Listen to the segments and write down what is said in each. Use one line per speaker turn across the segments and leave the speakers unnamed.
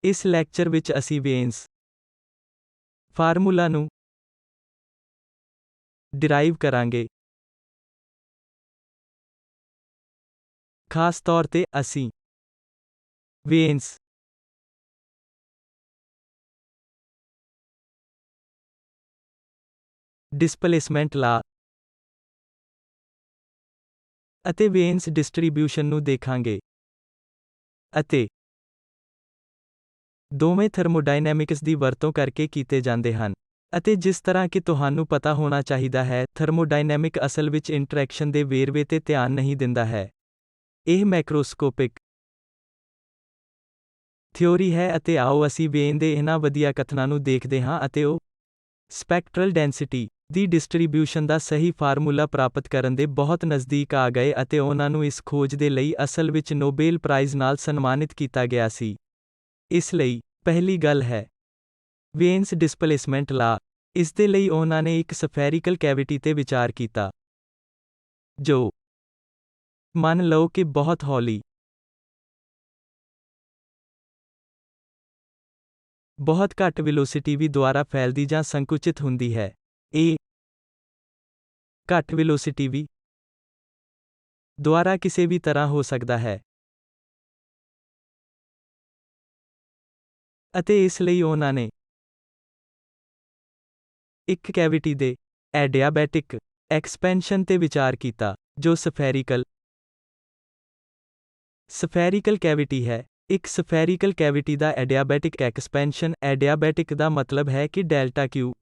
ਇਸ ਲੈਕਚਰ ਵਿੱਚ ਅਸੀਂ ਵੇਨਸ ਫਾਰਮੂਲਾ ਨੂੰ ਡਿਰਾਈਵ ਕਰਾਂਗੇ। ਖਾਸ ਤੌਰ ਤੇ ਅਸੀਂ ਵੇਨਸ ਡਿਸਪਲੇਸਮੈਂਟ ਲਾ ਅਤੇ ਵੇਨਸ ਡਿਸਟ੍ਰੀਬਿਊਸ਼ਨ ਨੂੰ ਦੇਖਾਂਗੇ ਅਤੇ ਦੋਵੇਂ ਥਰਮੋਡਾਇਨਾਮਿਕਸ ਦੀ ਵਰਤੋਂ ਕਰਕੇ ਕੀਤੇ ਜਾਂਦੇ ਹਨ ਅਤੇ ਜਿਸ ਤਰ੍ਹਾਂ ਕਿ ਤੁਹਾਨੂੰ ਪਤਾ ਹੋਣਾ ਚਾਹੀਦਾ ਹੈ, ਥਰਮੋਡਾਇਨਾਮਿਕ ਅਸਲ ਵਿੱਚ ਇੰਟਰੈਕਸ਼ਨ ਦੇ ਵੇਰਵੇ ਤੇ ਧਿਆਨ ਨਹੀਂ ਦਿੰਦਾ ਹੈ। ਇਹ ਮੈਕਰੋਸਕੋਪਿਕ ਥਿਊਰੀ ਹੈ ਅਤੇ ਆਓ ਅਸੀਂ ਵੇਨ ਦੇ ਇਹਨਾਂ ਵਧੀਆ ਕਥਨਾਂ ਨੂੰ ਦੇਖਦੇ ਹਾਂ ਅਤੇ ਉਹ ਸਪੈਕਟਰਲ ਡੈਂਸਿਟੀ ਦੀ ਡਿਸਟ੍ਰੀਬਿਊਸ਼ਨ ਦਾ ਸਹੀ ਫਾਰਮੂਲਾ ਪ੍ਰਾਪਤ ਕਰਨ ਦੇ ਬਹੁਤ ਨਜ਼ਦੀਕ ਆ ਗਏ ਅਤੇ ਉਹਨਾਂ ਨੂੰ ਇਸ ਖੋਜ ਦੇ ਲਈ ਅਸਲ ਵਿੱਚ ਨੋਬੇਲ ਪ੍ਰਾਈਜ਼ ਨਾਲ ਸਨਮਾਨਿਤ ਕੀਤਾ ਗਿਆ ਸੀ। ਇਸ ਲਈ ਪਹਿਲੀ ਗੱਲ ਹੈ ਵੇਨਸ ਡਿਸਪਲੇਸਮੈਂਟ ਲਾ। ਇਸ ਦੇ ਲਈ ਉਹਨਾਂ ਨੇ ਇੱਕ ਸਫੈਰੀਕਲ ਕੈਵਿਟੀ ਤੇ ਵਿਚਾਰ ਕੀਤਾ ਜੋ ਮੰਨ ਲਓ ਕਿ ਬਹੁਤ ਹੌਲੀ ਬਹੁਤ ਘੱਟ ਵੈਲੋਸਿਟੀ v ਦੁਆਰਾ ਫੈਲਦੀ ਜਾਂ ਸੰਕੁਚਿਤ ਹੁੰਦੀ ਹੈ। ਇਹ ਘੱਟ ਵੈਲੋਸਿਟੀ v ਦੁਆਰਾ ਕਿਸੇ ਵੀ ਤਰ੍ਹਾਂ ਹੋ ਸਕਦਾ ਹੈ ਅਤੇ ਇਸ ਲਈ ਉਹਨਾਂ ਨੇ ਇੱਕ ਕੈਵਿਟੀ ਦੇ ਐਡੀਆਬੈਟਿਕ ਐਕਸਪੈਂਸ਼ਨ ਤੇ ਵਿਚਾਰ ਕੀਤਾ ਜੋ ਸਫੈਰੀਕਲ ਕੈਵਿਟੀ ਹੈ। ਇੱਕ ਸਫੈਰੀਕਲ ਕੈਵਿਟੀ ਦਾ ਐਡੀਆਬੈਟਿਕ ਐਕਸਪੈਂਸ਼ਨ, ਐਡੀਆਬੈਟਿਕ ਦਾ ਮਤਲਬ ਹੈ ਕਿ delta Q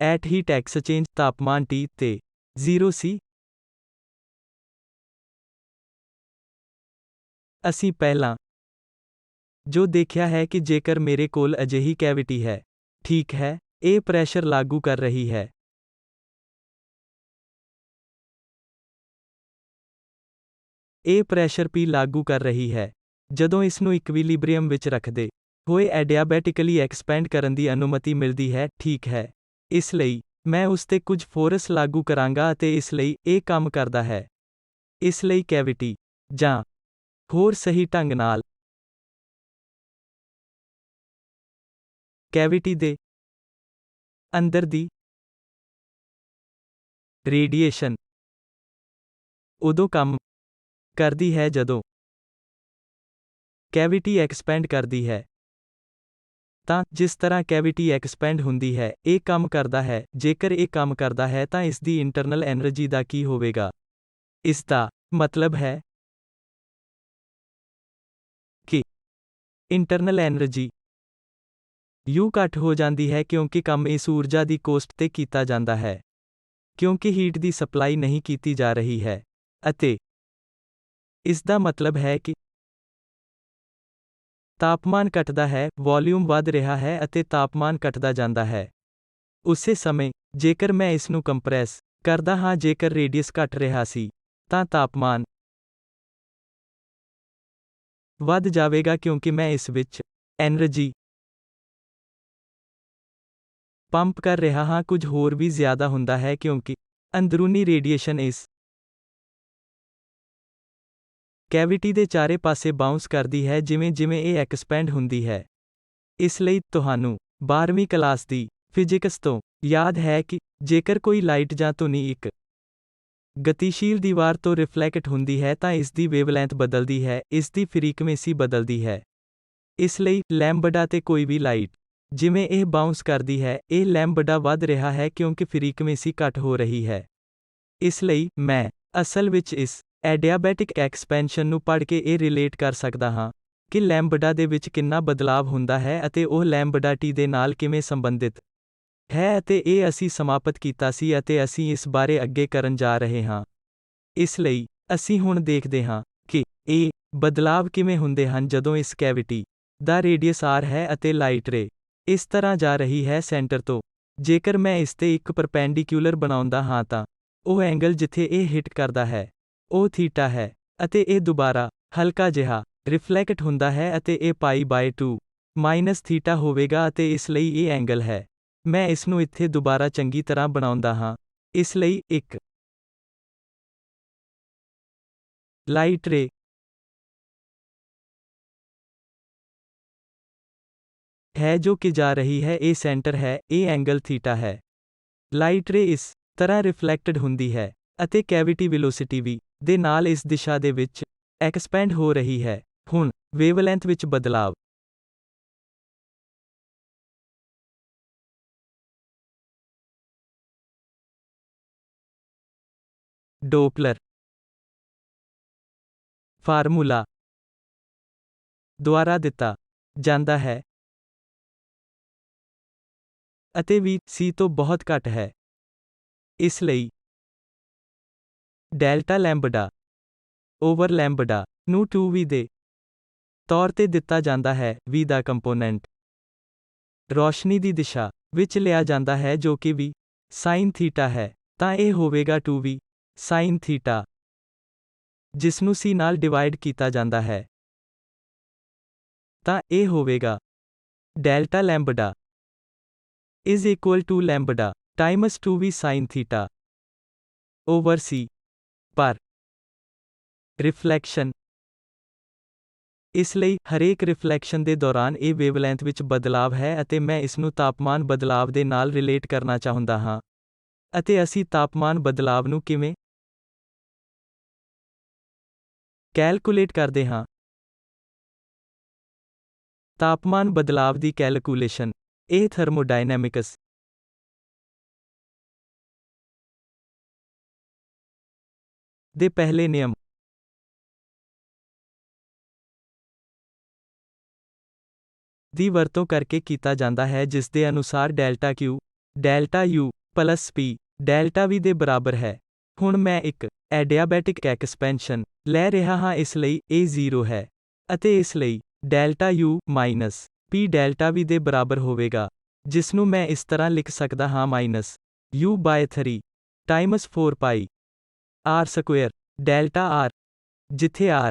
at heat exchange ਤਾਪਮਾਨ T ਤੇ 0 ਸੀ। ਅਸੀਂ ਪਹਿਲਾਂ ਜੋ ਦੇਖਿਆ ਹੈ ਕਿ ਜੇਕਰ ਮੇਰੇ ਕੋਲ ਅਜਿਹੀ ਕੈਵਿਟੀ ਹੈ, ਠੀਕ ਹੈ, ਇਹ ਪ੍ਰੈਸ਼ਰ ਲਾਗੂ ਕਰ ਰਹੀ ਹੈ। ਇਹ ਪ੍ਰੈਸ਼ਰ P ਲਾਗੂ ਕਰ ਰਹੀ ਹੈ। ਜਦੋਂ ਇਸ ਨੂੰ ਇਕਵਿਲਿਬ੍ਰੀਅਮ ਵਿੱਚ ਰੱਖਦੇ ਹੋਏ ਐਡੀਆਬੈਟਿਕਲੀ ਐਕਸਪੈਂਡ ਕਰਨ ਦੀ ਅਨੁਮਤੀ ਮਿਲਦੀ ਹੈ, ਠੀਕ ਹੈ। ਇਸ ਲਈ ਮੈਂ ਉਸ ਤੇ ਕੁਝ ਫੋਰਸ ਲਾਗੂ ਕਰਾਂਗਾ ਅਤੇ ਇਸ ਲਈ ਇਹ ਕੰਮ ਕਰਦਾ ਹੈ। ਇਸ ਲਈ ਕੈਵਿਟੀ ਜਾਂ ਹੋਰ ਸਹੀ ਢੰਗ ਨਾਲ ਕੈਵਿਟੀ ਦੇ ਅੰਦਰ ਦੀ ਰੇਡੀਏਸ਼ਨ ਉਦੋਂ ਕੰਮ ਕਰਦੀ ਹੈ ਜਦੋਂ ਕੈਵਿਟੀ ਐਕਸਪੈਂਡ ਕਰਦੀ ਹੈ। ਤਾਂ ਜਿਸ ਤਰ੍ਹਾਂ ਕੈਵਿਟੀ ਐਕਸਪੈਂਡ ਹੁੰਦੀ ਹੈ, ਇਹ ਕੰਮ ਕਰਦਾ ਹੈ। ਜੇਕਰ ਇਹ ਕੰਮ ਕਰਦਾ ਹੈ ਤਾਂ ਇਸ ਦੀ ਇੰਟਰਨਲ ਐਨਰਜੀ ਦਾ ਕੀ ਹੋਵੇਗਾ? ਇਸ ਦਾ ਮਤਲਬ ਹੈ ਕਿ ਇੰਟਰਨਲ ਐਨਰਜੀ U ਘੱਟ ਹੋ ਜਾਂਦੀ ਹੈ ਕਿਉਂਕਿ ਕੰਮ ਇਸ ਊਰਜਾ ਦੀ ਕੋਸਟ ਤੇ ਕੀਤਾ ਜਾਂਦਾ ਹੈ, ਕਿਉਂਕਿ ਹੀਟ ਦੀ ਸਪਲਾਈ ਨਹੀਂ ਕੀਤੀ ਜਾ ਰਹੀ ਹੈ ਅਤੇ ਇਸ ਦਾ ਮਤਲਬ ਹੈ ਕਿ ਤਾਪਮਾਨ ਘਟਦਾ ਹੈ, ਵੋਲਿਊਮ ਵਧ ਰਿਹਾ ਹੈ ਅਤੇ ਤਾਪਮਾਨ ਘਟਦਾ ਜਾਂਦਾ ਹੈ। ਉਸੇ ਸਮੇਂ, ਜੇਕਰ ਮੈਂ ਇਸ ਨੂੰ ਕੰਪਰੈਸ ਕਰਦਾ ਹਾਂ, ਜੇਕਰ ਰੇਡੀਅਸ ਘਟ ਰਿਹਾ ਸੀ, ਤਾਂ ਤਾਪਮਾਨ ਵਧ ਜਾਵੇਗਾ ਕਿਉਂਕਿ ਮੈਂ ਇਸ ਵਿੱਚ ਐਨਰਜੀ ਪੰਪ ਕਰ ਰਿਹਾ ਹਾਂ। ਕੁਝ ਹੋਰ ਵੀ ਜ਼ਿਆਦਾ ਹੁੰਦਾ ਹੈ ਕਿਉਂਕਿ ਅੰਦਰੂਨੀ ਰੇਡੀਏਸ਼ਨ ਇਸ ਕੈਵਿਟੀ ਦੇ ਚਾਰੇ ਪਾਸੇ ਬਾਉਂਸ ਕਰਦੀ ਹੈ ਜਿਵੇਂ-ਜਿਵੇਂ ਇਹ ਐਕਸਪੈਂਡ ਹੁੰਦੀ ਹੈ। ਇਸ ਲਈ ਤੁਹਾਨੂੰ 12ਵੀਂ ਕਲਾਸ ਦੀ ਫਿਜ਼ਿਕਸ ਤੋਂ ਯਾਦ ਹੈ ਕਿ ਜੇਕਰ ਕੋਈ ਲਾਈਟ ਜਾਂ ਧੁਨੀ ਇੱਕ ਗਤੀਸ਼ੀਲ ਦੀਵਾਰ ਤੋਂ ਰਿਫਲੈਕਟ ਹੁੰਦੀ ਹੈ ਤਾਂ ਇਸ ਦੀ ਵੇਵਲੈਂਥ ਬਦਲਦੀ ਹੈ, ਇਸ ਦੀ ਫ੍ਰੀਕੁਐਂਸੀ ਬਦਲਦੀ ਹੈ। ਇਸ ਲਈ ਲੈਂਬਡਾ ਤੇ ਕੋਈ ਵੀ ਲਾਈਟ ਜਿਵੇਂ ਇਹ ਬਾਉਂਸ ਕਰਦੀ ਹੈ, ਇਹ ਲੈਂਬਡਾ ਵੱਧ ਰਿਹਾ ਹੈ ਕਿਉਂਕਿ ਫ੍ਰੀਕੁਐਂਸੀ ਘੱਟ ਹੋ ਰਹੀ ਹੈ। ਇਸ ਲਈ ਮੈਂ ਅਸਲ ਵਿੱਚ ਇਸ ਐਡੀਆਬੈਟਿਕ ਐਕਸਪੈਂਸ਼ਨ ਨੂੰ ਪੜ੍ਹ ਕੇ ਇਹ ਰਿਲੇਟ ਕਰ ਸਕਦਾ ਹਾਂ ਕਿ ਲੈਂਬਡਾ ਦੇ ਵਿੱਚ ਕਿੰਨਾ ਬਦਲਾਵ ਹੁੰਦਾ ਹੈ ਅਤੇ ਉਹ ਲੈਂਬਡਾ T ਦੇ ਨਾਲ ਕਿਵੇਂ ਸੰਬੰਧਿਤ ਹੈ ਅਤੇ ਇਹ ਅਸੀਂ ਸਮਾਪਤ ਕੀਤਾ ਸੀ ਅਤੇ ਅਸੀਂ ਇਸ ਬਾਰੇ ਅੱਗੇ ਕਰਨ ਜਾ ਰਹੇ ਹਾਂ। ਇਸ ਲਈ ਅਸੀਂ ਹੁਣ ਦੇਖਦੇ ਹਾਂ ਕਿ ਇਹ ਬਦਲਾਵ ਕਿਵੇਂ ਹੁੰਦੇ ਹਨ ਜਦੋਂ ਇਸ ਕੈਵਿਟੀ ਦਾ ਰੇਡੀਅਸ r ਹੈ ਅਤੇ ਲਾਈਟ ਰੇ ਇਸ ਤਰ੍ਹਾਂ ਜਾ ਰਹੀ ਹੈ ਸੈਂਟਰ ਤੋਂ। ਜੇਕਰ ਮੈਂ ਇਸ ਤੇ ਇੱਕ ਪਰਪੈਂਡੀਕਿਊਲਰ ਬਣਾਉਂਦਾ ਹਾਂ ਤਾਂ ਉਹ ਐਂਗਲ ਜਿੱਥੇ ਇਹ ਹਿੱਟ ਕਰਦਾ ਹੈ ਉਹ ਥੀਟਾ ਹੈ ਅਤੇ ਇਹ ਦੁਬਾਰਾ ਹਲਕਾ ਜਿਹਾ ਰਿਫਲੈਕਟ ਹੁੰਦਾ ਹੈ ਅਤੇ ਇਹ π/2 ਮਾਈਨਸ ਥੀਟਾ ਹੋਵੇਗਾ ਅਤੇ ਇਸ ਲਈ ਇਹ ਐਂਗਲ ਹੈ। ਮੈਂ ਇਸ ਨੂੰ ਇੱਥੇ ਦੁਬਾਰਾ ਚੰਗੀ ਤਰ੍ਹਾਂ ਬਣਾਉਂਦਾ ਹਾਂ। ਇਸ ਲਈ ਇੱਕ ਲਾਈਟ ਰੇ है जो कि जा रही है, ए सेंटर है, ए एंगल थीटा है। ਲਾਈਟ ਰੇ ਇਸ ਤਰ੍ਹਾਂ ਰਿਫਲੈਕਟਡ ਹੁੰਦੀ ਹੈ ਅਤੇ ਕੈਵਿਟੀ ਵੈਲੋਸਿਟੀ ਵੀ ਦੇ ਨਾਲ ਇਸ ਦਿਸ਼ਾ ਦੇ ਵਿੱਚ ਐਕਸਪੈਂਡ ਹੋ ਰਹੀ ਹੈ। ਹੁਣ ਵੇਵਲੈਂਥ ਵਿੱਚ ਬਦਲਾਵ। ਡੋਪਲਰ ਫਾਰਮੂਲਾ ਦੁਆਰਾ ਦਿੱਤਾ ਜਾਂਦਾ ਹੈ ਅਤੇ ਵੀ ਸੀ ਤੋਂ ਬਹੁਤ ਘੱਟ ਹੈ। ਇਸ ਲਈ ਡੈਲਟਾ ਲੈਂਬਡਾ ਓਵਰ ਲੈਂਬਡਾ ਨੂੰ 2v ਦੇ ਤੌਰ ਤੇ ਦਿੱਤਾ ਜਾਂਦਾ ਹੈ। v ਦਾ ਕੰਪੋਨੈਂਟ ਰੌਸ਼ਨੀ ਦੀ ਦਿਸ਼ਾ ਵਿੱਚ ਲਿਆ ਜਾਂਦਾ ਹੈ ਜੋ ਕਿ v sin ਥੀਟਾ ਹੈ, ਤਾਂ ਇਹ ਹੋਵੇਗਾ 2v sin ਥੀਟਾ, ਜਿਸ ਨੂੰ c ਨਾਲ ਡਿਵਾਈਡ ਕੀਤਾ ਜਾਂਦਾ ਹੈ। ਤਾਂ ਇਹ ਹੋਵੇਗਾ delta lambda is equal to lambda times 2v sin theta over c per reflection. ਇਸ ਲਈ ਹਰੇਕ ਰਿਫਲੈਕਸ਼ਨ ਦੇ ਦੌਰਾਨ ਇਹ ਵੇਵਲੈਂਥ ਵਿੱਚ ਬਦਲਾਵ ਹੈ ਅਤੇ ਮੈਂ ਇਸ ਨੂੰ ਤਾਪਮਾਨ ਬਦਲਾਵ ਦੇ ਨਾਲ ਰਿਲੇਟ ਕਰਨਾ ਚਾਹੁੰਦਾ ਹਾਂ। ਅਤੇ ਅਸੀਂ ਤਾਪਮਾਨ ਬਦਲਾਵ ਨੂੰ ਕਿਵੇਂ ਕੈਲਕੂਲੇਟ ਕਰਦੇ ਹਾਂ? ਤਾਪਮਾਨ ਬਦਲਾਵ ਦੀ ਕੈਲਕੂਲੇਸ਼ਨ ਇਹ ਥਰਮੋਡਾਇਨਾਮਿਕਸ ਦੇ ਪਹਿਲੇ ਨਿਯਮ ਦੀ ਵਰਤੋਂ ਕਰਕੇ ਕੀਤਾ ਜਾਂਦਾ ਹੈ, ਜਿਸ ਦੇ ਅਨੁਸਾਰ delta Q delta U plus P delta V ਦੇ ਬਰਾਬਰ ਹੈ। ਹੁਣ ਮੈਂ ਇੱਕ ਐਡੀਆਬੈਟਿਕ ਐਕਸਪੈਂਸ਼ਨ ਲੈ ਰਿਹਾ ਹਾਂ, ਇਸ ਲਈ ਇਹ 0 ਹੈ ਅਤੇ ਇਸ ਲਈ delta U minus P delta V ਦੇ ਬਰਾਬਰ ਹੋਵੇਗਾ, ਜਿਸ ਨੂੰ ਮੈਂ ਇਸ ਤਰ੍ਹਾਂ ਲਿਖ ਸਕਦਾ ਹਾਂ -U/3 Times 4 pi r square delta r, ਜਿੱਥੇ r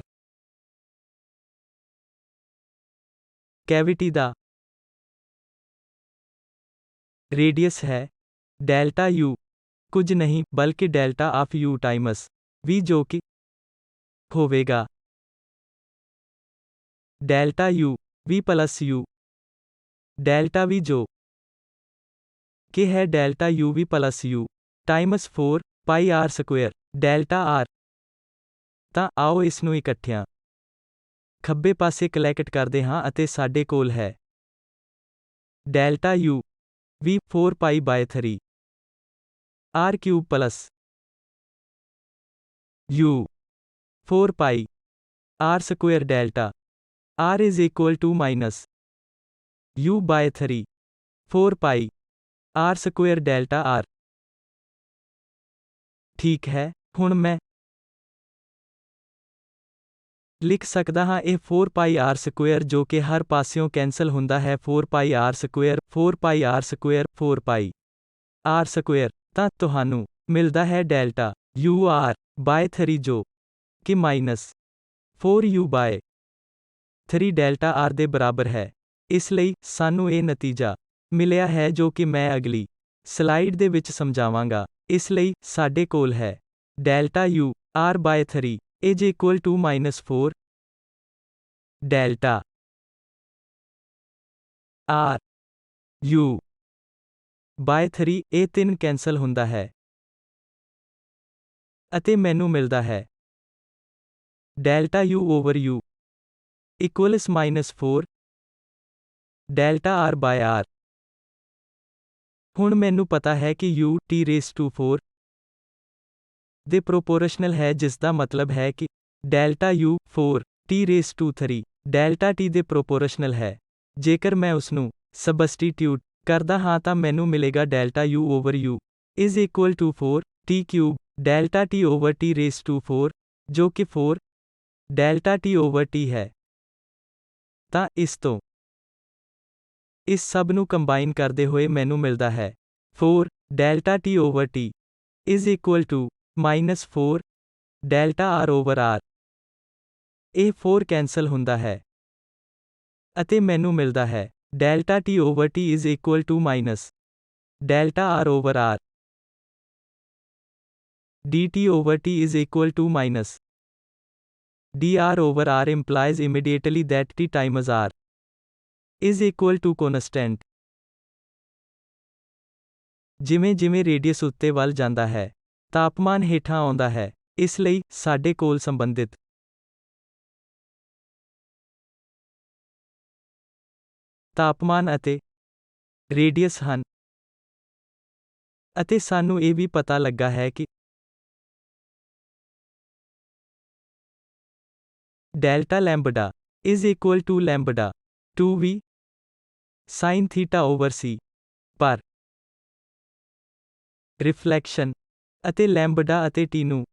ਕੈਵਿਟੀ ਦਾ ਰੇਡੀਅਸ ਹੈ, ਡੈਲਟਾ U ਕੁਝ ਨਹੀਂ ਬਲਕਿ delta of U Times V ਜੋ ਕਿ ਹੋਵੇਗਾ delta U V plus U delta V ਜੋ ਕਿ ਹੈ delta U V plus U Times 4 pi r square delta r। ਤਾਂ ਆਓ ਇਸ ਨੂੰ ਇਕੱਠਿਆਂ ਖੱਬੇ ਪਾਸੇ ਕਲੈਕਟ ਕਰਦੇ ਹਾਂ ਅਤੇ ਸਾਡੇ ਕੋਲ ਹੈ delta U V 4 pi by 3 r cube plus U 4 pi r square delta r is equal to minus U/3 4 pi r square delta r। ਠੀਕ ਹੈ, ਹੁਣ ਮੈਂ ਲਿਖ ਸਕਦਾ ਹਾਂ ਇਹ 4 ਪਾਈ r ਸਕੁਏਅਰ ਜੋ ਕਿ ਹਰ ਪਾਸਿਓਂ ਕੈਂਸਲ ਹੁੰਦਾ ਹੈ 4 pi r square 4 pi r square 4 pi r square. ਤਾਂ ਤੁਹਾਨੂੰ ਮਿਲਦਾ ਹੈ ਡੈਲਟਾ U r/3 ਜੋ ਕਿ -4U/3 ਡੈਲਟਾ r ਦੇ ਬਰਾਬਰ ਹੈ। ਇਸ ਲਈ ਸਾਨੂੰ ਇਹ ਨਤੀਜਾ ਮਿਲਿਆ ਹੈ ਜੋ ਕਿ ਮੈਂ ਅਗਲੀ ਸਲਾਈਡ ਦੇ ਵਿੱਚ ਸਮਝਾਵਾਂਗਾ। ਇਸ ਲਈ ਸਾਡੇ ਕੋਲ ਹੈ delta U r/3 is equal to -4 delta r U/3 ਇਹ 3 ਕੈਂਸਲ ਹੁੰਦਾ ਹੈ ਅਤੇ ਮੈਨੂੰ ਮਿਲਦਾ ਹੈ delta U over U equals -4 delta r/r। ਹੁਣ ਮੈਨੂੰ ਪਤਾ ਹੈ ਕਿ U T⁴ ਦੇ ਪ੍ਰੋਪੋਰਸ਼ਨਲ ਹੈ, ਜਿਸ ਦਾ ਮਤਲਬ ਹੈ ਕਿ delta U 4 T⁴ delta T ਦੇ ਪ੍ਰੋਪੋਰਸ਼ਨਲ ਹੈ। ਜੇਕਰ ਮੈਂ ਉਸ ਨੂੰ ਸਬਸਟੀਟਿਊਟ ਕਰਦਾ ਹਾਂ ਤਾਂ ਮੈਨੂੰ ਮਿਲੇਗਾ delta U over U is equal to 4 T³ delta T over T⁴ ਜੋ ਕਿ 4 ਡੈਲਟਾ T over T ਹੈ। ਤਾਂ ਇਸ ਤੋਂ ਇਸ ਸਭ ਨੂੰ ਕੰਬਾਈਨ ਕਰਦੇ ਹੋਏ ਮੈਨੂੰ ਮਿਲਦਾ ਹੈ 4 delta T over T is equal to -4 delta r over r। ਇਹ 4 ਕੈਂਸਲ ਹੁੰਦਾ ਹੈ ਅਤੇ ਮੈਨੂੰ ਮਿਲਦਾ ਹੈ delta T over T is equal to delta r over r। dt over T is equal to dr over r implies immediately that T times r is equal to constant। ਜਿਵੇਂ-ਜਿਵੇਂ radius ਉੱਤੇ ਵੱਲ ਜਾਂਦਾ ਹੈ, ਤਾਪਮਾਨ ਹੇਠਾਂ ਆਉਂਦਾ ਹੈ, ਇਸ ਲਈ ਸਾਡੇ ਕੋਲ ਸੰਬੰਧਿਤ ਤਾਪਮਾਨ ਅਤੇ ਰੇਡੀਅਸ ਹਨ। ਅਤੇ ਸਾਨੂੰ ਇਹ ਵੀ ਪਤਾ ਲੱਗਾ ਹੈ ਕਿ delta lambda is equal to lambda 2v sin theta over c per reflection ਅਤੇ ਲੈਂਬਡਾ ਅਤੇ t ਨੂੰ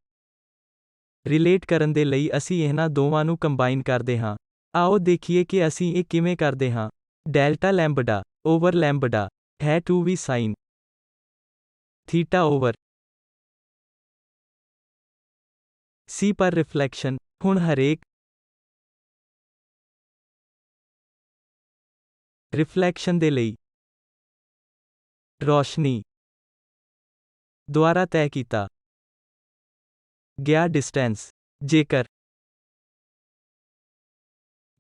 ਰਿਲੇਟ ਕਰਨ ਦੇ ਲਈ ਅਸੀਂ ਇਹਨਾਂ ਦੋਵਾਂ ਨੂੰ ਕੰਬਾਈਨ ਕਰਦੇ ਹਾਂ। ਆਓ ਦੇਖੀਏ ਕਿ ਅਸੀਂ ਇਹ ਕਿਵੇਂ ਕਰਦੇ ਹਾਂ। ਡੈਲਟਾ ਲੈਂਬਡਾ ਓਵਰ ਲੈਂਬਡਾ ਹੈ 2v sin theta over c per reflection. ਹੁਣ ਹਰੇਕ ਰਿਫਲੈਕਸ਼ਨ ਦੇ ਲਈ ਰੌਸ਼ਨੀ ਦੁਆਰਾ ਤੈਅ ਕੀਤਾ ਗਿਆ ਡਿਸਟੈਂਸ ਜੇਕਰ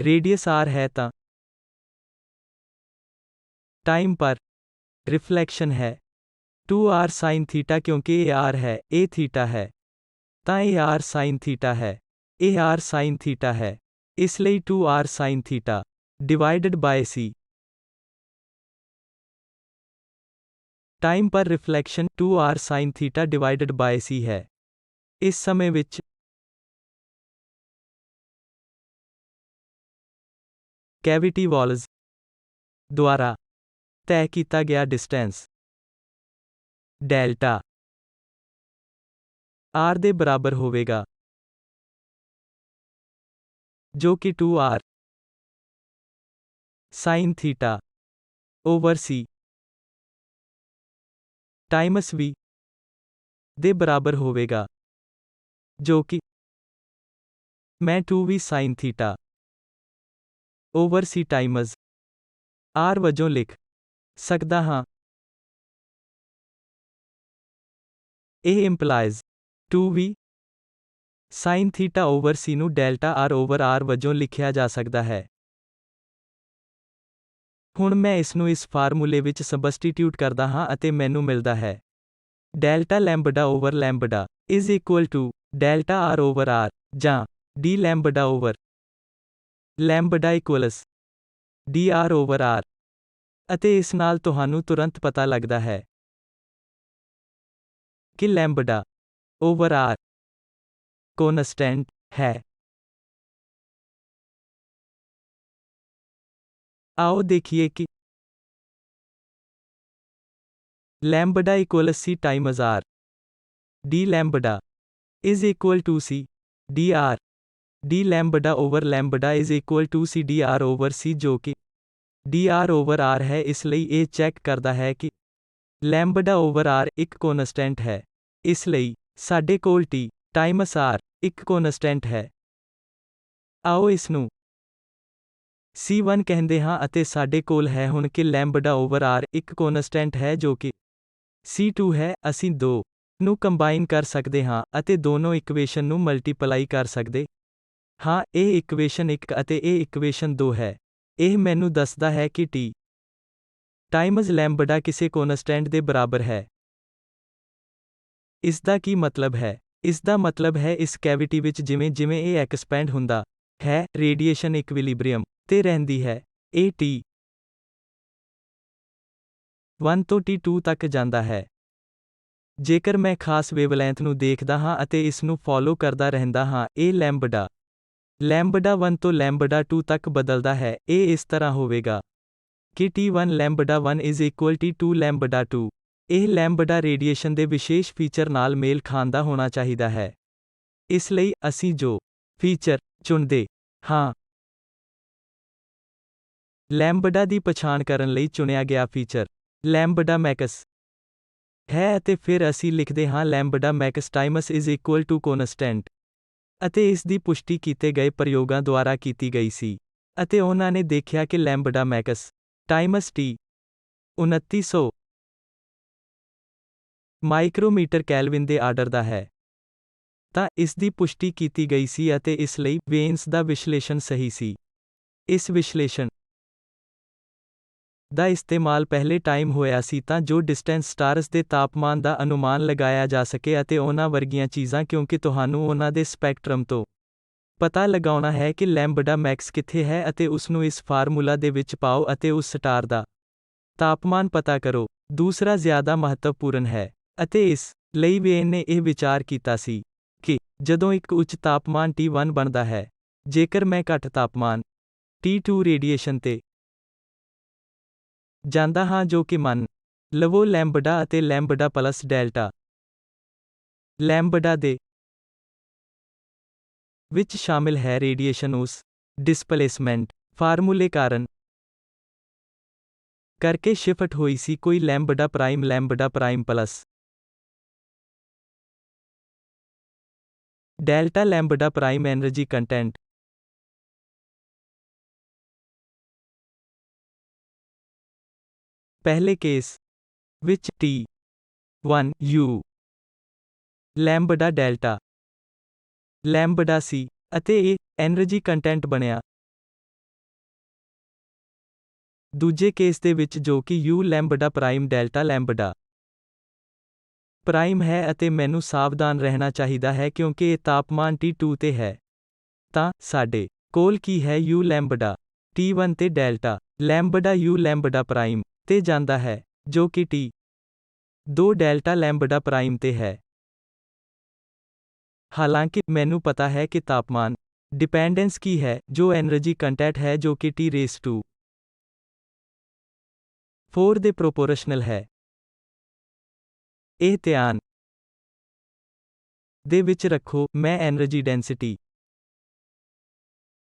ਰੇਡੀਅਸ r ਹੈ ਤਾਂ ਟਾਈਮ ਪਰ ਰਿਫਲੈਕਸ਼ਨ ਹੈ 2r sin ਥੀਟਾ ਕਿਉਂਕਿ ਇਹ r ਹੈ, ਇਹ ਥੀਟਾ ਹੈ, ਤਾਂ ਇਹ r sin ਥੀਟਾ ਹੈ, ਇਹ r sin ਥੀਟਾ ਹੈ, ਇਸ ਲਈ 2r sin theta divided by c। Time per reflection 2r sin theta divided by c ਹੈ। ਇਸ ਸਮੇਂ ਵਿੱਚ ਕੈਵਿਟੀ ਵਾਲਜ਼ ਦੁਆਰਾ ਤੈਅ ਕੀਤਾ ਗਿਆ ਡਿਸਟੈਂਸ ਡੈਲਟਾ r ਦੇ ਬਰਾਬਰ ਹੋਵੇਗਾ, ਜੋ ਕਿ 2r sin theta over c Times v ਦੇ ਬਰਾਬਰ ਹੋਵੇਗਾ, ਜੋ ਕਿ ਮੈਂ 2v sin theta over c times r ਵਜੋਂ ਲਿਖ ਸਕਦਾ ਹਾਂ। ਇਹ employees 2v sin theta over c ਨੂੰ ਡੈਲਟਾ r ਓਵਰ r ਵਜੋਂ ਲਿਖਿਆ ਜਾ ਸਕਦਾ ਹੈ। ਹੁਣ ਮੈਂ ਇਸ ਨੂੰ ਇਸ ਫਾਰਮੂਲੇ ਵਿੱਚ ਸਬਸਟੀਟਿਊਟ ਕਰਦਾ ਹਾਂ ਅਤੇ ਮੈਨੂੰ ਮਿਲਦਾ ਹੈ delta lambda over lambda is equal to delta r over r ਜਾਂ d lambda over lambda equals dr over r ਅਤੇ ਇਸ ਨਾਲ ਤੁਹਾਨੂੰ ਤੁਰੰਤ ਪਤਾ ਲੱਗਦਾ ਹੈ ਕਿ ਲੈਂਬਡਾ ਓਵਰ r ਕੌਨਸਟੈਂਟ ਹੈ। ਆਓ ਦੇਖੀਏ ਕਿ lambda equals c times r d lambda is equal to c dr d lambda over lambda is equal to c dr over c ਜੋ ਕਿ dr ਓਵਰ r ਹੈ। ਇਸ ਲਈ ਇਹ ਚੈੱਕ ਕਰਦਾ ਹੈ ਕਿ ਲੈਂਬਡਾ ਓਵਰ r ਇੱਕ ਕੌਨਸਟੈਂਟ ਹੈ, ਇਸ ਲਈ ਸਾਡੇ ਕੋਲ t ਟਾਈਮਸ r ਇੱਕ ਕੌਨਸਟੈਂਟ ਹੈ। ਆਓ ਇਸ ਨੂੰ c1 ਕਹਿੰਦੇ ਹਾਂ ਅਤੇ ਸਾਡੇ ਕੋਲ ਹੈ ਹੁਣ ਕਿ ਲੈਂਬਡਾ ਓਵਰ r ਇੱਕ ਕੌਨਸਟੈਂਟ ਹੈ ਜੋ ਕਿ c2 ਹੈ। ਅਸੀਂ 2 ਨੂੰ ਕੰਬਾਈਨ ਕਰ ਸਕਦੇ ਹਾਂ ਅਤੇ ਦੋਨੋਂ ਇਕੁਏਸ਼ਨ ਨੂੰ ਮਲਟੀਪਲਾਈ ਕਰ ਸਕਦੇ ਹਾਂ। ਇਹ ਇਕੁਏਸ਼ਨ 1 ਅਤੇ ਇਹ ਇਕੁਏਸ਼ਨ 2 ਹੈ। ਇਹ ਮੈਨੂੰ ਦੱਸਦਾ ਹੈ ਕਿ t ਟਾਈਮਸ ਲੈਂਬਡਾ ਕਿਸੇ ਕੌਨਸਟੈਂਟ ਦੇ ਬਰਾਬਰ ਹੈ। ਇਸ ਦਾ ਕੀ ਮਤਲਬ ਹੈ? ਇਸ ਦਾ ਮਤਲਬ ਹੈ ਇਸ ਕੈਵਿਟੀ ਵਿੱਚ ਜਿਵੇਂ-ਜਿਵੇਂ ਇਹ ਐਕਸਪੈਂਡ ਹੁੰਦਾ ਹੈ, ਰੇਡੀਏਸ਼ਨ ਇਕਵਿਲਿਬ੍ਰੀਅਮ ਤੇ ਰਹਿੰਦੀ ਹੈ। ਇਹ T1 ਤੋਂ T2 ਤੱਕ ਜਾਂਦਾ ਹੈ। ਜੇਕਰ ਮੈਂ ਖਾਸ ਵੇਵਲੈਂਥ ਨੂੰ ਦੇਖਦਾ ਹਾਂ ਅਤੇ ਇਸ ਨੂੰ ਫੋਲੋ ਕਰਦਾ ਰਹਿੰਦਾ ਹਾਂ, ਇਹ ਲੈਂਬਡਾ 1 ਤੋਂ ਲੈਂਬਡਾ 2 ਤੱਕ ਬਦਲਦਾ ਹੈ। ਇਹ ਇਸ ਤਰ੍ਹਾਂ ਹੋਵੇਗਾ ਕਿ T1 ਲੈਂਬਡਾ 1 is equal T2 ਲੈਂਬਡਾ 2। ਇਹ ਲੈਂਬਡਾ ਰੇਡੀਏਸ਼ਨ ਦੇ ਵਿਸ਼ੇਸ਼ ਫੀਚਰ ਨਾਲ ਮੇਲ ਖਾਂਦਾ ਹੋਣਾ ਚਾਹੀਦਾ ਹੈ। ਇਸ ਲਈ ਅਸੀਂ ਜੋ ਫੀਚਰ ਚੁਣਦੇ ਹਾਂ, ਲੈਂਬਡਾ ਦੀ ਪਛਾਣ ਕਰਨ ਲਈ ਚੁਣਿਆ ਗਿਆ ਫੀਚਰ ਲੈਂਬਡਾ ਮੈਕਸ ਹੈ ਅਤੇ ਫਿਰ ਅਸੀਂ ਲਿਖਦੇ ਹਾਂ lambda max times is equal to constant ਅਤੇ ਇਸ ਦੀ ਪੁਸ਼ਟੀ ਕੀਤੇ ਗਏ ਪ੍ਰਯੋਗਾਂ ਦੁਆਰਾ ਕੀਤੀ ਗਈ ਸੀ ਅਤੇ ਉਹਨਾਂ ਨੇ ਦੇਖਿਆ ਕਿ ਲੈਂਬਡਾ ਮੈਕਸ ਟਾਈਮਸ T 2900 ਮਾਈਕਰੋਮੀਟਰ ਕੈਲਵਿਨ ਦੇ ਆਰਡਰ ਦਾ ਹੈ। ਤਾਂ ਇਸ ਦੀ ਪੁਸ਼ਟੀ ਕੀਤੀ ਗਈ ਸੀ ਅਤੇ ਇਸ ਲਈ ਵੇਨਸ ਦਾ ਵਿਸ਼ਲੇਸ਼ਣ ਸਹੀ ਸੀ। ਇਸ ਵਿਸ਼ਲੇਸ਼ਣ ਦਾ ਇਸਤੇਮਾਲ ਪਹਿਲੇ ਟਾਈਮ ਹੋਇਆ ਸੀ ਤਾਂ ਜੋ ਡਿਸਟੈਂਸ ਸਟਾਰਸ ਦੇ ਤਾਪਮਾਨ ਦਾ ਅਨੁਮਾਨ ਲਗਾਇਆ ਜਾ ਸਕੇ ਅਤੇ ਉਹਨਾਂ ਵਰਗੀਆਂ ਚੀਜ਼ਾਂ ਕਿਉਂਕਿ ਤੁਹਾਨੂੰ ਉਹਨਾਂ ਦੇ ਸਪੈਕਟਰਮ ਤੋਂ ਪਤਾ ਲਗਾਉਣਾ ਹੈ ਕਿ ਲੈਂਬਡਾ ਮੈਕਸ ਕਿੱਥੇ ਹੈ ਅਤੇ ਉਸ ਨੂੰ ਇਸ ਫਾਰਮੂਲਾ ਦੇ ਵਿੱਚ ਪਾਓ ਅਤੇ ਉਸ ਸਟਾਰ ਦਾ ਤਾਪਮਾਨ ਪਤਾ ਕਰੋ। ਦੂਸਰਾ ਜ਼ਿਆਦਾ ਮਹੱਤਵਪੂਰਨ ਹੈ ਅਤੇ ਇਸ ਲਈ ਵੇਨ ਨੇ ਇਹ ਵਿਚਾਰ ਕੀਤਾ ਸੀ ਕਿ ਜਦੋਂ ਇੱਕ ਉੱਚ ਤਾਪਮਾਨ T1 ਬਣਦਾ ਹੈ, ਜੇਕਰ ਮੈਂ ਘੱਟ ਤਾਪਮਾਨ T2 ਰੇਡੀਏਸ਼ਨ ਤੇ ਜਾਂਦਾ ਹਾਂ ਜੋ ਕਿ ਮੰਨ ਲਵੋ ਲੈਂਬਡਾ ਅਤੇ ਲੈਂਬਡਾ ਪਲਸ ਡੈਲਟਾ ਲੈਂਬਡਾ ਦੇ ਵਿੱਚ ਸ਼ਾਮਿਲ ਹੈ ਰੇਡੀਏਸ਼ਨ ਉਸ ਡਿਸਪਲੇਸਮੈਂਟ ਫਾਰਮੂਲੇ ਕਾਰਨ ਕਰਕੇ ਸ਼ਿਫਟ ਹੋਈ ਸੀ ਕੋਈ lambda prime plus delta lambda prime energy content ਪਹਿਲੇ ਕੇਸ ਵਿੱਚ T1 U ਲੈਂਬਡਾ ਡੈਲਟਾ ਲੈਂਬਡਾ ਸੀ ਅਤੇ ਇਹ એનર્ਜੀ ਕੰਟੈਂਟ ਬਣਿਆ। ਦੂਜੇ ਕੇਸ ਦੇ ਵਿੱਚ ਜੋ ਕਿ U lambda prime delta lambda prime ਹੈ ਅਤੇ ਮੈਨੂੰ ਸਾਵਧਾਨ ਰਹਿਣਾ ਚਾਹੀਦਾ ਹੈ ਕਿਉਂਕਿ ਇਹ ਤਾਪਮਾਨ T2 ਤੇ ਹੈ। ਤਾਂ ਸਾਡੇ ਕੋਲ ਕੀ ਹੈ U ਲੈਂਬਡਾ T1 ਤੇ ਡੈਲਟਾ ਲੈਂਬਡਾ U ਲੈਂਬਡਾ ਪ੍ਰਾਈਮ ਤੇ ਜਾਂਦਾ ਹੈ ਜੋ ਕਿ T2 ਡੈਲਟਾ ਲੈਂਬਡਾ ਪ੍ਰਾਈਮ ਤੇ ਹੈ। ਹਾਲਾਂਕਿ ਮੈਨੂੰ ਪਤਾ ਹੈ ਕਿ ਤਾਪਮਾਨ ਡਿਪੈਂਡੈਂਸ ਕੀ ਹੈ ਜੋ એનર્ਜੀ ਕੰਟੈਂਟ ਹੈ ਜੋ ਕਿ T4 ਦੇ ਪ੍ਰੋਪੋਰਸ਼ਨਲ ਹੈ। ਇਹ ਧਿਆਨ ਦੇ ਵਿੱਚ ਰੱਖੋ ਮੈਂ એનર્ਜੀ ਡੈਂਸਿਟੀ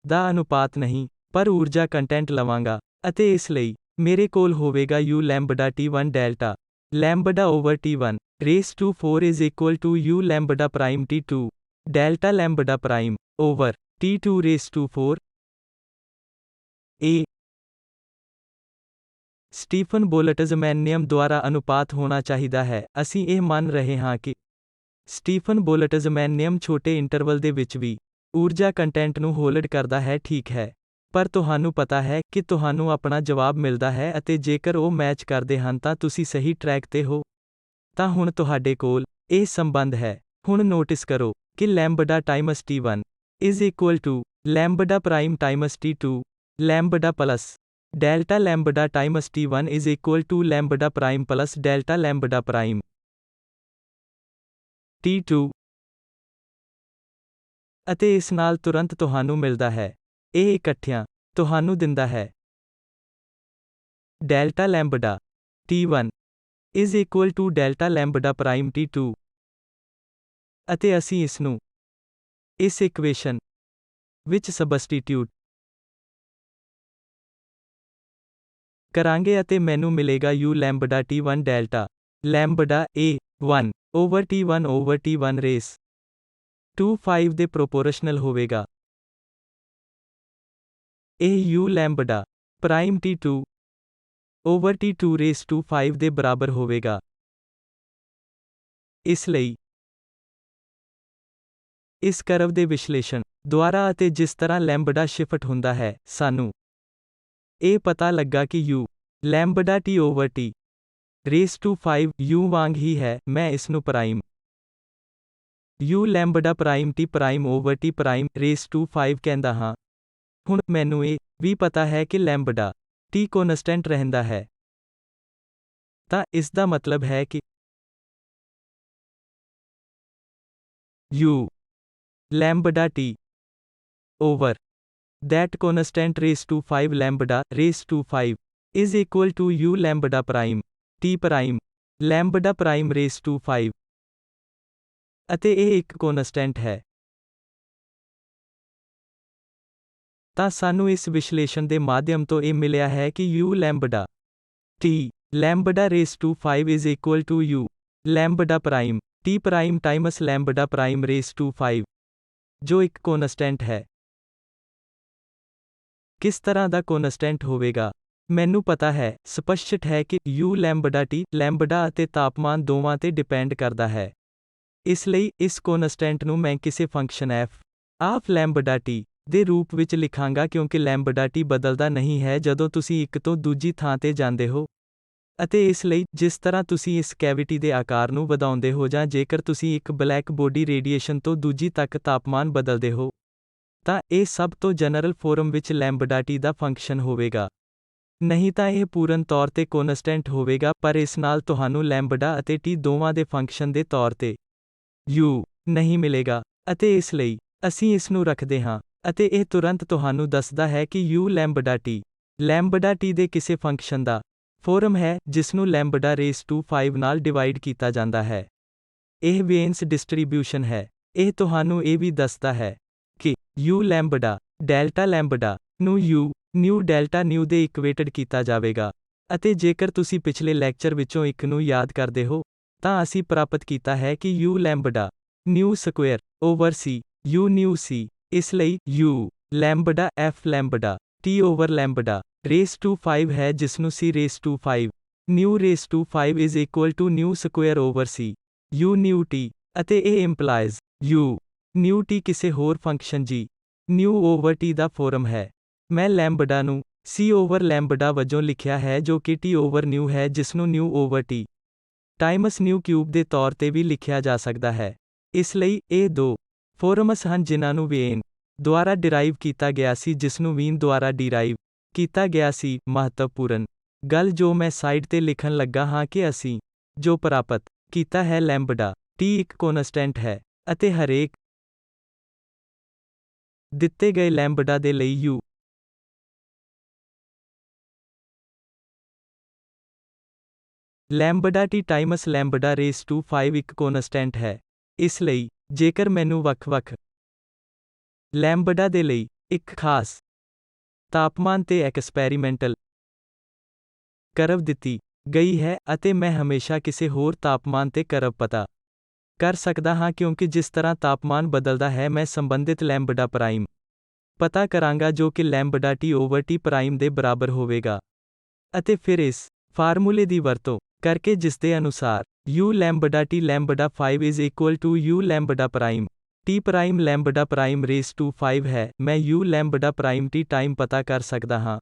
ਦਾ ਅਨੁਪਾਤ ਨਹੀਂ ਪਰ ਊਰਜਾ ਕੰਟੈਂਟ ਲਵਾਂਗਾ ਅਤੇ ਇਸ ਲਈ ਮੇਰੇ ਕੋਲ ਹੋਵੇਗਾ U lambda T1 delta lambda over T1 raise to 4 is equal to U lambda prime T2 delta lambda prime over T2 raise to 4 ਇਹ ਸਟੀਫਨ ਬੋਲਟਜ਼ਮੈਨ ਨਿਯਮ ਦੁਆਰਾ ਅਨੁਪਾਤ ਹੋਣਾ ਚਾਹੀਦਾ ਹੈ। ਅਸੀਂ ਇਹ ਮੰਨ ਰਹੇ ਹਾਂ ਕਿ ਸਟੀਫਨ ਬੋਲਟਜ਼ਮੈਨ ਨਿਯਮ ਛੋਟੇ ਇੰਟਰਵਲ ਦੇ ਵਿੱਚ ਵੀ ਊਰਜਾ ਕੰਟੈਂਟ ਨੂੰ ਹੋਲਡ ਕਰਦਾ ਹੈ ਠੀਕ ਹੈ। ਪਰ ਤੁਹਾਨੂੰ ਪਤਾ ਹੈ ਕਿ ਤੁਹਾਨੂੰ ਆਪਣਾ ਜਵਾਬ ਮਿਲਦਾ ਹੈ ਅਤੇ ਜੇਕਰ ਉਹ ਮੈਚ ਕਰਦੇ ਹਨ ਤਾਂ ਤੁਸੀਂ ਸਹੀ ਟਰੈਕ ਤੇ ਹੋ। ਤਾਂ ਹੁਣ ਤੁਹਾਡੇ ਕੋਲ ਇਹ ਸੰਬੰਧ ਹੈ। ਹੁਣ ਨੋਟਿਸ ਕਰੋ ਕਿ lambda times T1 is equal to lambda prime times T2 lambda plus delta lambda times T1 is equal to lambda prime plus delta lambda prime T2 ਅਤੇ ਇਸ ਨਾਲ ਤੁਰੰਤ ਤੁਹਾਨੂੰ ਮਿਲਦਾ ਹੈ। ਇਹ ਇਕੱਠਿਆਂ ਤੁਹਾਨੂੰ ਦਿੰਦਾ ਹੈ delta lambda T1 is equal to delta lambda prime T2 ਅਤੇ ਅਸੀਂ ਇਸ ਨੂੰ ਇਸ ਇਕੁਏਸ਼ਨ ਵਿੱਚ ਸਬਸਟੀਟਿਊਟ ਕਰਾਂਗੇ ਅਤੇ ਮੈਨੂੰ ਮਿਲੇਗਾ U lambda T1 delta lambda A1 over T1 raise to 5 ਦੇ ਪ੍ਰੋਪੋਰਸ਼ਨਲ ਹੋਵੇਗਾ। ਇਹ U lambda prime T2 over T2 raise to 5 ਦੇ ਬਰਾਬਰ ਹੋਵੇਗਾ। ਇਸ ਲਈ ਇਸ ਕਰਵ ਦੇ ਵਿਸ਼ਲੇਸ਼ਣ ਦੁਆਰਾ ਅਤੇ ਜਿਸ ਤਰ੍ਹਾਂ ਲੈਂਬਡਾ ਸ਼ਿਫਟ ਹੁੰਦਾ ਹੈ ਸਾਨੂੰ ਇਹ ਪਤਾ ਲੱਗਾ ਕਿ U lambda T over T raise to 5 U ਵਾਂਗ ਹੀ ਹੈ। ਮੈਂ ਇਸ ਨੂੰ prime U lambda prime T prime over T prime raise to 5 ਕਹਿੰਦਾ ਹਾਂ। ਹੁਣ ਮੈਨੂੰ ਇਹ ਵੀ ਪਤਾ ਹੈ ਕਿ ਲੈਂਬਡਾ T ਕੌਨਸਟੈਂਟ ਰਹਿੰਦਾ ਹੈ। ਤਾਂ ਇਸ ਦਾ ਮਤਲਬ ਹੈ ਕਿ U lambda T over that constant raised to 5 lambda raised to 5 is equal to U lambda prime T prime lambda prime raised to 5 ਅਤੇ ਇਹ ਇੱਕ ਕੌਨਸਟੈਂਟ ਹੈ। ਤਾਂ ਸਾਨੂੰ ਇਸ ਵਿਸ਼ਲੇਸ਼ਣ ਦੇ ਮਾਧਿਅਮ ਤੋਂ ਇਹ ਮਿਲਿਆ ਹੈ ਕਿ U lambda T lambda raise to 5 is equal to U lambda prime T prime times lambda prime raise to 5 ਜੋ ਇੱਕ ਕੌਨਸਟੈਂਟ ਹੈ। ਕਿਸ ਤਰ੍ਹਾਂ ਦਾ ਕੌਨਸਟੈਂਟ ਹੋਵੇਗਾ? ਮੈਨੂੰ ਪਤਾ ਹੈ, ਸਪਸ਼ਟ ਹੈ ਕਿ U ਲੈਂਬਡਾ T ਲੈਂਬਡਾ ਅਤੇ ਤਾਪਮਾਨ ਦੋਵਾਂ ਤੇ ਡਿਪੈਂਡ ਕਰਦਾ ਹੈ। ਇਸ ਲਈ ਇਸ ਕੌਨਸਟੈਂਟ ਨੂੰ ਮੈਂ ਕਿਸੇ ਫੰਕਸ਼ਨ f ਆਫ ਲੈਂਬਡਾ T ਦੇ ਰੂਪ ਵਿੱਚ ਲਿਖਾਂਗਾ ਕਿਉਂਕਿ ਲੈਂਬਡਾ ਟੀ ਬਦਲਦਾ ਨਹੀਂ ਹੈ ਜਦੋਂ ਤੁਸੀਂ ਇੱਕ ਤੋਂ ਦੂਜੀ ਥਾਂ ਤੇ ਜਾਂਦੇ ਹੋ। ਅਤੇ ਇਸ ਲਈ, ਜਿਸ ਤਰ੍ਹਾਂ ਤੁਸੀਂ ਇਸ ਕੈਵਿਟੀ ਦੇ ਆਕਾਰ ਨੂੰ ਵਧਾਉਂਦੇ ਹੋ ਜਾਂ ਜੇਕਰ ਤੁਸੀਂ ਇੱਕ ਬਲੈਕ ਬੋਡੀ ਰੇਡੀਏਸ਼ਨ ਤੋਂ ਦੂਜੀ ਤੱਕ ਤਾਪਮਾਨ ਬਦਲਦੇ ਹੋ, ਤਾਂ ਇਹ ਸਭ ਤੋਂ ਜਨਰਲ ਫੋਰਮ ਵਿੱਚ ਲੈਂਬਡਾ ਟੀ ਦਾ ਫੰਕਸ਼ਨ ਹੋਵੇਗਾ। ਨਹੀਂ ਤਾਂ ਇਹ ਪੂਰਨ ਤੌਰ ਤੇ ਕੋਨਸਟੈਂਟ ਹੋਵੇਗਾ, ਪਰ ਇਸ ਨਾਲ ਤੁਹਾਨੂੰ ਲੈਂਬਡਾ ਅਤੇ ਟੀ ਦੋਵਾਂ ਦੇ ਫੰਕਸ਼ਨ ਦੇ ਤੌਰ ਤੇ ਯੂ ਨਹੀਂ ਮਿਲੇਗਾ। ਅਤੇ ਇਸ ਲਈ, ਅਸੀਂ ਇਸ ਨੂੰ ਰੱਖਦੇ ਹਾਂ, ਅਤੇ ਇਹ ਤੁਰੰਤ ਤੁਹਾਨੂੰ ਦੱਸਦਾ ਹੈ ਕਿ ਯੂ ਲੈਂਬਡਾ ਟੀ ਦੇ ਕਿਸੇ ਫੰਕਸ਼ਨ ਦਾ ਫੋਰਮ ਹੈ, ਜਿਸਨੂੰ ਲੈਂਬਡਾ ਰੇਜ਼ ਟੂ 5 ਨਾਲ ਡਿਵਾਈਡ ਕੀਤਾ ਜਾਂਦਾ ਹੈ। ਇਹ ਵੇਨਸ ਡਿਸਟ੍ਰੀਬਿਊਸ਼ਨ ਹੈ। ਇਹ ਤੁਹਾਨੂੰ ਇਹ ਵੀ ਦੱਸਦਾ ਹੈ ਕਿ ਯੂ ਡੈਲਟਾ ਲੈਂਬਡਾ ਨੂੰ ਯੂ ਨਿਊ ਡੈਲਟਾ ਨਿਊ ਦੇ ਇਕੁਏਟਡ ਕੀਤਾ ਜਾਵੇਗਾ। ਅਤੇ ਜੇਕਰ ਤੁਸੀਂ ਪਿਛਲੇ ਲੈਕਚਰ ਵਿੱਚੋਂ ਇੱਕ ਨੂੰ ਯਾਦ ਕਰਦੇ ਹੋ, ਤਾਂ ਅਸੀਂ ਪ੍ਰਾਪਤ ਕੀਤਾ ਹੈ ਕਿ U lambda nu square over C U nu C. ਇਸ ਲਈ, U lambda F lambda T over lambda raise to 5 ਹੈ, ਜਿਸਨੂੰ C raise to 5 nu raise to 5 is equal to nu square over C U nu T. ਅਤੇ ਇਹ employees you nu T ਕਿਸੇ ਹੋਰ function ਜੀ new over T ਦਾ form ਹੈ। ਮੈਂ ਲੈਂਬਡਾ ਨੂੰ ਸੀ ਓਵਰ ਲੈਂਬਡਾ ਵਜੋਂ ਲਿਖਿਆ ਹੈ, ਜੋ ਕਿ ਟੀ ਓਵਰ ਨਿਊ ਹੈ, ਜਿਸਨੂੰ new over T Times new cube ਦੇ ਤੌਰ ਤੇ ਵੀ ਲਿਖਿਆ ਜਾ ਸਕਦਾ ਹੈ। ਇਸ ਲਈ, ਇਹ ਦੋ ਫੋਰਮਸ ਹਨ ਜਿਨ੍ਹਾਂ ਨੂੰ ਵੇਨ ਦੁਆਰਾ ਡਿਰਾਈਵ ਕੀਤਾ ਗਿਆ ਸੀ, ਜਿਸਨੂੰ ਵੀਨ ਦੁਆਰਾ ਡਿਰਾਈਵ ਕੀਤਾ ਗਿਆ ਸੀ। ਮਹੱਤਵਪੂਰਨ ਗੱਲ ਜੋ ਮੈਂ ਸਾਈਡ ਤੇ ਲਿਖਣ ਲੱਗਾ ਹਾਂ ਕਿ ਅਸੀਂ ਜੋ ਪ੍ਰਾਪਤ ਕੀਤਾ ਹੈ, ਲੈਂਬਡਾ ਟੀ ਇੱਕ ਕੋਨਸਟੈਂਟ ਹੈ, ਅਤੇ ਹਰੇਕ ਦਿੱਤੇ ਗਏ ਲੈਂਬਡਾ ਦੇ ਲਈ U lambda T times lambda raise to 5 ਇੱਕ ਕੋਨਸਟੈਂਟ ਹੈ। ਇਸ ਲਈ, ਜੇਕਰ ਮੈਨੂੰ ਵੱਖ-ਵੱਖ ਲੈਂਬਡਾ ਦੇ ਲਈ ਇੱਕ ਖਾਸ ਤਾਪਮਾਨ ਤੇ ਐਕਸਪੈਰੀਮੈਂਟਲ ਕਰਵ ਦਿੱਤੀ ਗਈ ਹੈ, ਅਤੇ ਮੈਂ ਹਮੇਸ਼ਾ ਕਿਸੇ ਹੋਰ ਤਾਪਮਾਨ ਤੇ ਕਰਵ ਪਤਾ ਕਰ ਸਕਦਾ ਹਾਂ, ਕਿਉਂਕਿ ਜਿਸ ਤਰ੍ਹਾਂ ਤਾਪਮਾਨ ਬਦਲਦਾ ਹੈ, ਮੈਂ ਸੰਬੰਧਿਤ ਲੈਂਬਡਾ ਪ੍ਰਾਈਮ ਪਤਾ ਕਰਾਂਗਾ, ਜੋ ਕਿ ਲੈਂਬਡਾ ਟੀ ਓਵਰ ਟੀ ਪ੍ਰਾਈਮ ਦੇ ਬਰਾਬਰ ਹੋਵੇਗਾ। ਅਤੇ ਫਿਰ ਇਸ ਫਾਰਮੂਲੇ ਦੀ ਵਰਤੋਂ ਕਰਕੇ, ਜਿਸ ਦੇ ਅਨੁਸਾਰ U lambda T lambda 5 is equal to U lambda prime T prime lambda prime raise to 5 ਹੈ, ਮੈਂ U lambda prime T time ਪਤਾ ਕਰ ਸਕਦਾ ਹਾਂ।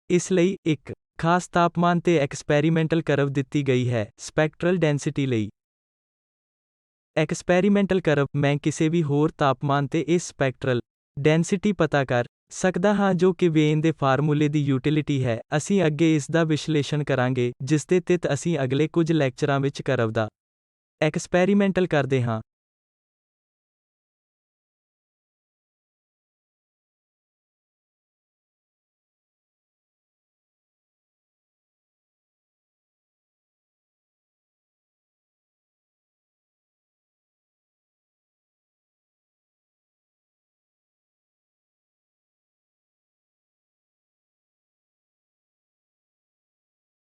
ਇਸ ਲਈ, ਇੱਕ ਖਾਸ ਤਾਪਮਾਨ ਤੇ ਐਕਸਪੈਰੀਮੈਂਟਲ ਕਰਵ ਦਿੱਤੀ ਗਈ ਹੈ। ਸਪੈਕਟਰਲ ਡੈਂਸਿਟੀ ਲਈ ਐਕਸਪੈਰੀਮੈਂਟਲ ਕਰਵ, ਮੈਂ ਕਿਸੇ ਵੀ ਹੋਰ ਤਾਪਮਾਨ ਤੇ ਇਸ ਸਪੈਕਟਰਲ ਡੈਂਸਿਟੀ ਪਤਾ ਕਰ ਸਕਦਾ ਹਾਂ, ਜੋ ਕਿ ਵੇਨ ਦੇ ਫਾਰਮੂਲੇ ਦੀ ਯੂਟਿਲਿਟੀ ਹੈ। ਅਸੀਂ ਅੱਗੇ ਇਸ ਦਾ ਵਿਸ਼ਲੇਸ਼ਣ ਕਰਾਂਗੇ, ਜਿਸ ਦੇ ਤਹਿਤ ਅਸੀਂ ਅਗਲੇ ਕੁਝ ਲੈਕਚਰਾਂ ਵਿੱਚ ਕਰਵ ਦਾ ਐਕਸਪੈਰੀਮੈਂਟਲ ਕਰਦੇ ਹਾਂ।